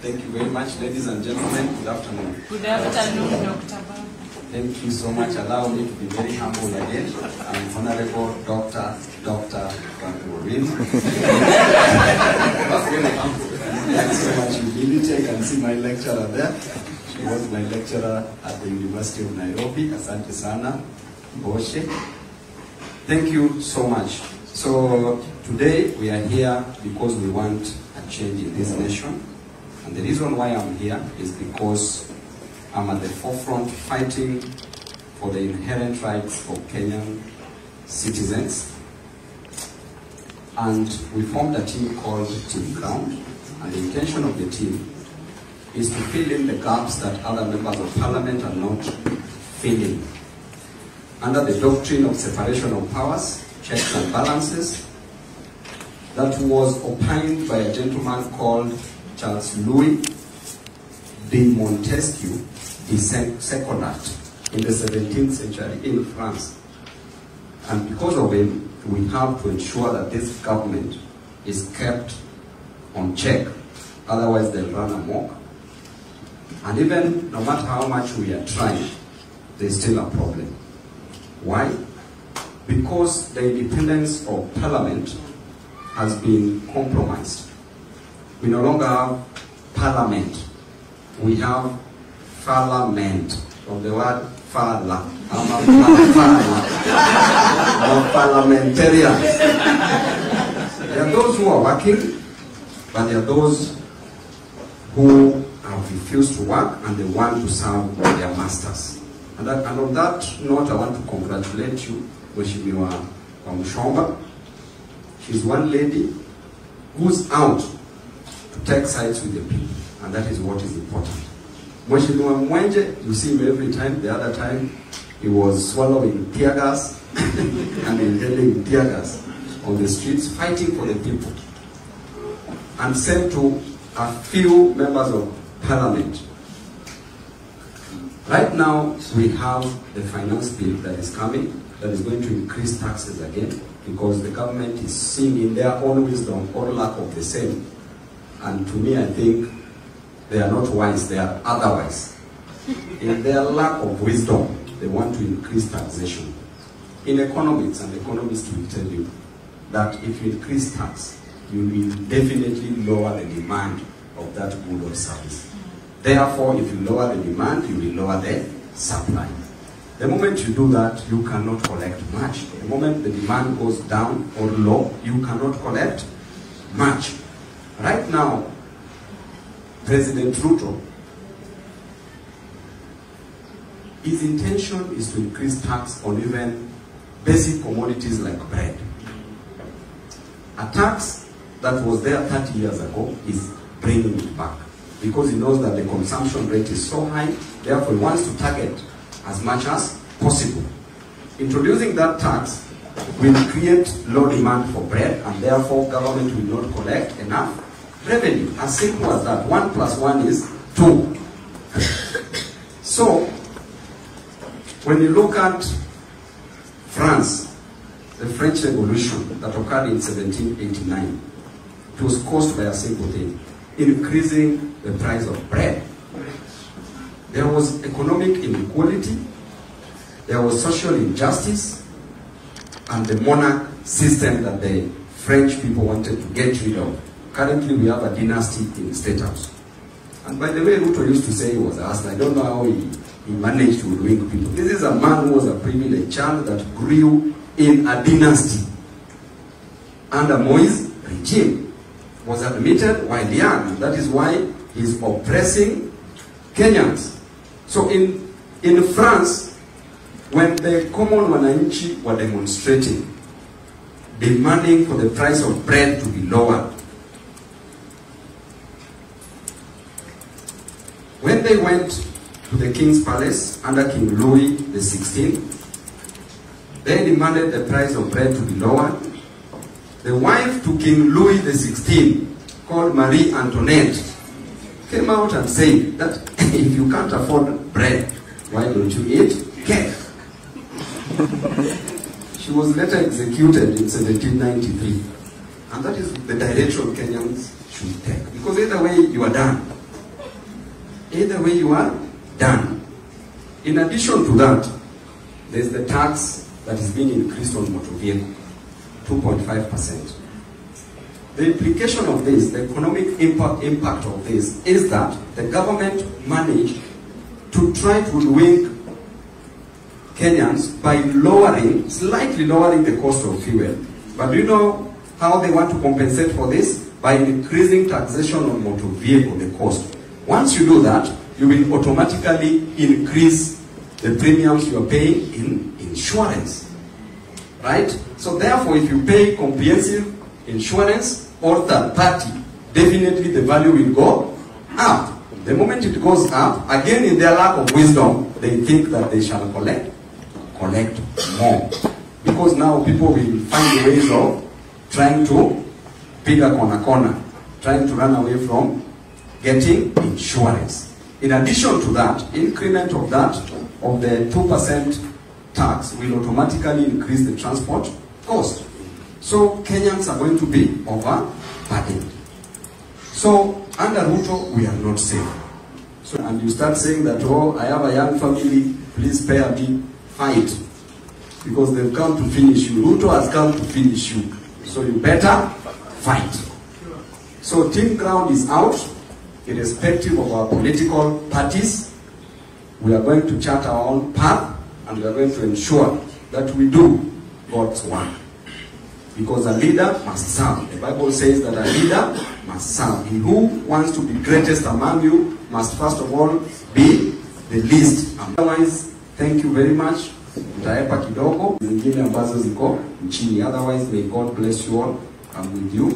Thank you very much, ladies and gentlemen. Good afternoon. Good afternoon, Dr. Baba. Thank you so much. Allow me to be very humble again. I'm Honorable Dr. Bankurin. That's very humble. Thanks so much, humility. I can see my lecturer there. She was my lecturer at the University of Nairobi. Asante sana, Boshe. Thank you so much. So today we are here because we want a change in this nation. And the reason why I'm here is because I'm at the forefront fighting for the inherent rights of Kenyan citizens. And we formed a team called Team Ground. And the intention of the team is to fill in the gaps that other members of parliament are not filling. Under the doctrine of separation of powers, checks and balances, that was opined by a gentleman called Charles Louis de Montesquieu, the Secondat, in the 17th century in France. And because of him, we have to ensure that this government is kept on check, otherwise they'll run amok. And even no matter how much we are trying, there's still a problem. Why? Because the independence of parliament has been compromised. We no longer have parliament. We have parliament, from the word fala. I'm parliamentarians. There are those who are working, but there are those who have refused to work and they want to serve their masters. And on that note, I want to congratulate you, Mheshimiwa Wamushomba. She's one lady who's out to take sides with the people, and that is what is important. Mheshimiwa Mwenje, you see him every time. The other time, he was swallowing tear gas and inhaling tear gas on the streets, fighting for the people. And sent to a few members of parliament. Right now, we have the finance bill that is coming, that is going to increase taxes again, because the government is seeing in their own wisdom or lack of the same. And to me, I think they are not wise, they are otherwise. In their lack of wisdom, they want to increase taxation. In economics, and economists will tell you that if you increase tax, you will definitely lower the demand of that good or service. Therefore, if you lower the demand, you will lower the supply. The moment you do that, you cannot collect much. The moment the demand goes down or low, you cannot collect much. Right now, President Ruto, his intention is to increase tax on even basic commodities like bread. A tax that was there 30 years ago is bringing it back, because he knows that the consumption rate is so high, therefore he wants to target as much as possible. Introducing that tax will create low demand for bread, and therefore government will not collect enough revenue. As simple as that. 1 + 1 is 2. So, when you look at France, the French Revolution that occurred in 1789, it was caused by a simple thing: increasing the price of bread. There was economic inequality, there was social injustice, and the monarch system that the French people wanted to get rid of. Currently, we have a dynasty in the State House. And by the way, Ruto used to say he was a hustler. I don't know how he managed to win people. This is a man who was a privileged child that grew in a dynasty under Moïse regime, was admitted while young, and that is why he's oppressing Kenyans. So in France, when the common wananchi were demonstrating, demanding for the price of bread to be lowered, when they went to the king's palace under King Louis XVI, they demanded the price of bread to be lowered. The wife to King Louis XVI, called Marie Antoinette, came out and said that if you can't afford bread, why don't you eat cake? She was later executed in 1793. And that is the direction Kenyans should take. Because either way, you are done. either way you are done. In addition to that, there's the tax that is being increased on motor vehicle, 2.5%. The implication of this, the economic impact of this, is that the government managed to try to hoodwink Kenyans by slightly lowering the cost of fuel. But do you know how they want to compensate for this? By increasing taxation on motor vehicle, the cost. Once you do that, you will automatically increase the premiums you are paying in insurance. Right? So therefore, if you pay comprehensive insurance or third party, definitely the value will go up. The moment it goes up, again in their lack of wisdom, they think that they shall collect more. Because now people will find ways of trying to pick a corner, trying to run away from getting insurance. In addition to that, increment of that, of the 2% tax will automatically increase the transport cost. So Kenyans are going to be overburdened. So under Ruto, we are not safe. So, and you start saying that, oh, I have a young family, please spare me. Fight. Because they've come to finish you. Ruto has come to finish you. So you better fight. So Team Ground is out, irrespective of our political parties. We are going to chart our own path, and we are going to ensure that we do God's work. Because a leader must serve. The Bible says that a leader must serve. He who wants to be greatest among you must first of all be the least. Otherwise, thank you very much. Nitaepa kidogo zingine ambazo ziko nchini. Otherwise, may God bless you all. I'm with you.